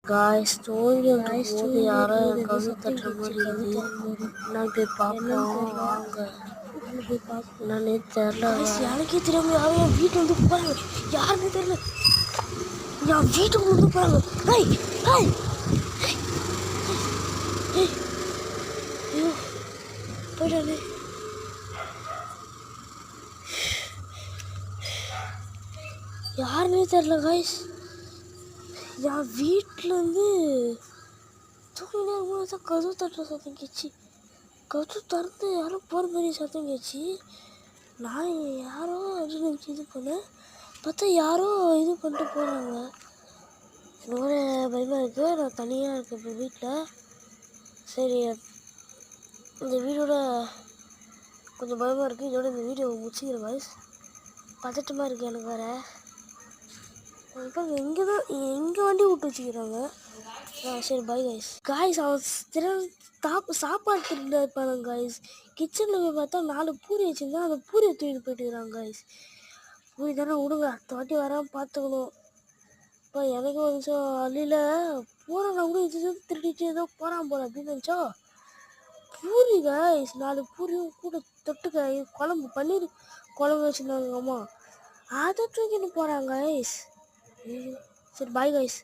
Guys தூங்கி போது யாரோ கதவு தட்டுற மாதிரி இருக்குது. என்ன போய் பார்ப்போம் வாங்க. என்னன்னே தெரியல. எனக்கே தெரியாம யாரோ என் வீட்டு வந்து போறாங்க. யாருன்னே தெரியல. என் வீட்டுக்கு வந்து போறாங்க. ஹேய் ஹேய் ஐயோ போயிட்டானே. யாருன்னே தெரியல காய்ஸ். என் வீட்டிலேருந்து தூங்கினே இருக்கும்போது தான் கதவு தட்டுற சத்தம் கேச்சு. கதவு திறந்து யாரும் போகிற மாதிரி சத்தம் கேச்சு. நான் யாரோ அப்படின்னு நினச்சி இது பண்ணேன். பார்த்தா யாரோ இது பண்ணிட்டு போகிறாங்க. என்னோட பயமாக இருக்குது. நான் தனியாக இருக்கேன் இப்போ வீட்டில். சரி இந்த வீடோட கொஞ்சம் பயமாக இருக்குது. இதோட இந்த வீடியோ முடிச்சுக்கிறேன் காய்ஸ். பதட்டமாக இருக்குது எனக்கு வேறு. இப்போ எங்கே வண்டி விட்டு வச்சுக்கிறாங்க. சரி பை காய்ஸ் அவன் சாப்பாடு திருட்டு இருப்பாங்க காய்ஸ். கிச்சனில் போய் பார்த்தா 4 பூரி வச்சுருந்தா அந்த பூரியை தூக்கிட்டு போயிட்டுக்கிறாங்க காய்ஸ். பூரி தானே விடுங்க, அடுத்த வாட்டி வராமல் பார்த்துக்கணும். இப்போ எனக்கு ஒரு நிமிஷம் அள்ளியில் போகிறேன்னா கூட இது திருடிட்டு ஏதோ போகிறான் போல அப்படின்னு நினச்சா பூரி காய்ஸ். 4 பூரியும் கூட தொட்டுக்க குழம்பு பன்னீர் குழம்பு வச்சுருந்தாங்க அம்மா. அதை தூக்கிட்டு போகிறாங்க காய்ஸ். சரி பாய் காய்ஸ்.